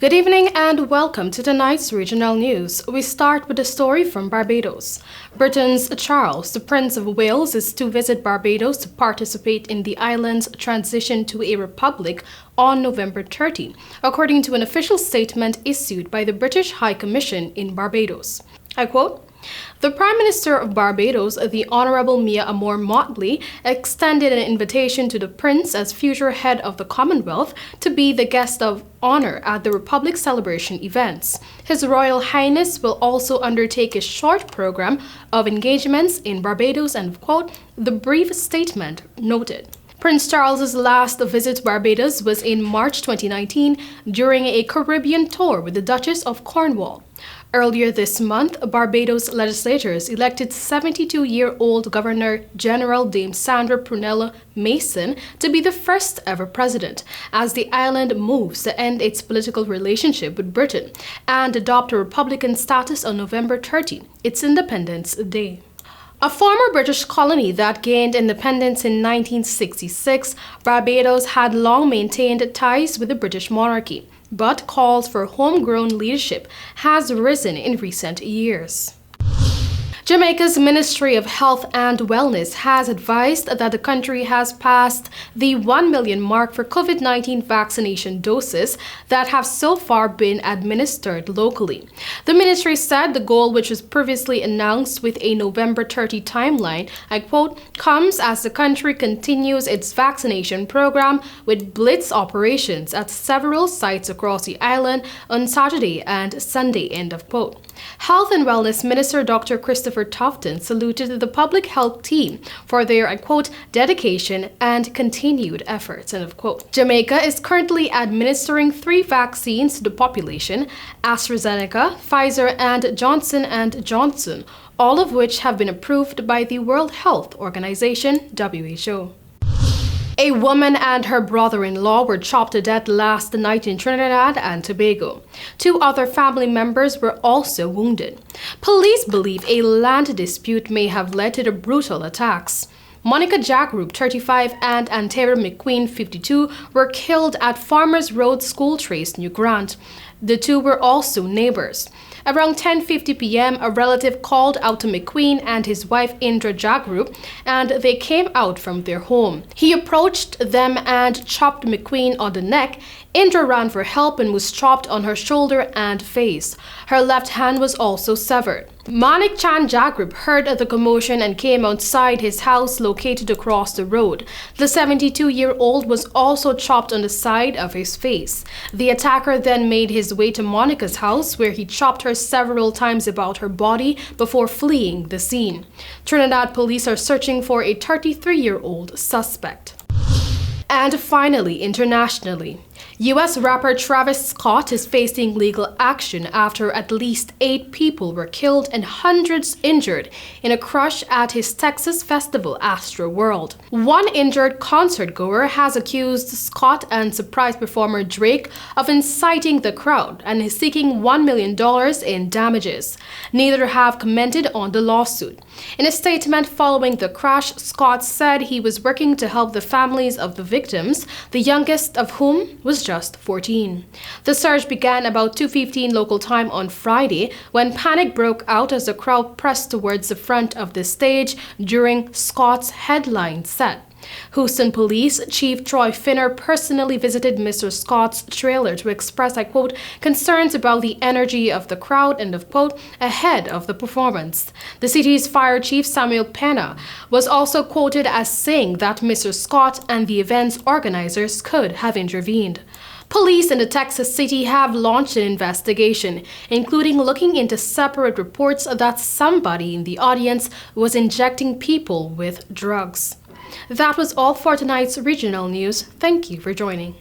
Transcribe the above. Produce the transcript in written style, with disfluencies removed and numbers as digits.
Good evening and welcome to tonight's regional news. We start with a story from Barbados. Britain's Charles, the Prince of Wales, is to visit Barbados to participate in the island's transition to a republic on November 30, according to an official statement issued by the British High Commission in Barbados. I quote, "The Prime Minister of Barbados, the Honourable Mia Amor Motley, extended an invitation to the Prince as future head of the Commonwealth to be the guest of honour at the Republic celebration events. His Royal Highness will also undertake a short programme of engagements in Barbados," and quote, the brief statement noted. Prince Charles's last visit to Barbados was in March 2019 during a Caribbean tour with the Duchess of Cornwall. Earlier this month, Barbados legislators elected 72-year-old Governor-General Dame Sandra Prunella Mason to be the first ever president, as the island moves to end its political relationship with Britain and adopt a republican status on November 30, its Independence Day. A former British colony that gained independence in 1966, Barbados had long maintained ties with the British monarchy, but calls for homegrown leadership has risen in recent years. Jamaica's Ministry of Health and Wellness has advised that the country has passed the 1 million mark for COVID-19 vaccination doses that have so far been administered locally. The ministry said the goal, which was previously announced with a November 30 timeline, I quote, comes as the country continues its vaccination program with blitz operations at several sites across the island on Saturday and Sunday, end of quote. Health and Wellness Minister Dr. Christopher Tufton saluted the public health team for their, I quote, dedication and continued efforts, end of quote. Jamaica is currently administering 3 vaccines to the population, AstraZeneca, Pfizer, and Johnson & Johnson, all of which have been approved by the World Health Organization, WHO. A woman and her brother-in-law were chopped to death last night in Trinidad and Tobago. 2 other family members were also wounded. Police believe a land dispute may have led to the brutal attacks. Monica Jagroup, 35, and Antera McQueen, 52, were killed at Farmers Road School Trace, New Grant. The 2 were also neighbors. Around 10:50 p.m., a relative called out to McQueen and his wife Indra Jagroup, and they came out from their home. He approached them and chopped McQueen on the neck. Indra ran for help and was chopped on her shoulder and face. Her left hand was also severed. Manik Chan Jagroup heard the commotion and came outside his house located across the road. The 72-year-old was also chopped on the side of his face. The attacker then made his way to Monica's house, where he chopped her several times about her body before fleeing the scene. Trinidad police are searching for a 33-year-old suspect. And finally, internationally, U.S. rapper Travis Scott is facing legal action after at least 8 people were killed and hundreds injured in a crash at his Texas festival Astroworld. One injured concertgoer has accused Scott and surprise performer Drake of inciting the crowd and is seeking $1 million in damages. Neither have commented on the lawsuit. In a statement following the crash, Scott said he was working to help the families of the victims, the youngest of whom was just 14. The surge began about 2:15 local time on Friday when panic broke out as the crowd pressed towards the front of the stage during Scott's headline set. Houston Police Chief Troy Finner personally visited Mr. Scott's trailer to express, I quote, concerns about the energy of the crowd, end of quote, ahead of the performance. The city's fire chief Samuel Pena was also quoted as saying that Mr. Scott and the event's organizers could have intervened. Police in the Texas city have launched an investigation, including looking into separate reports that somebody in the audience was injecting people with drugs. That was all for tonight's regional news. Thank you for joining.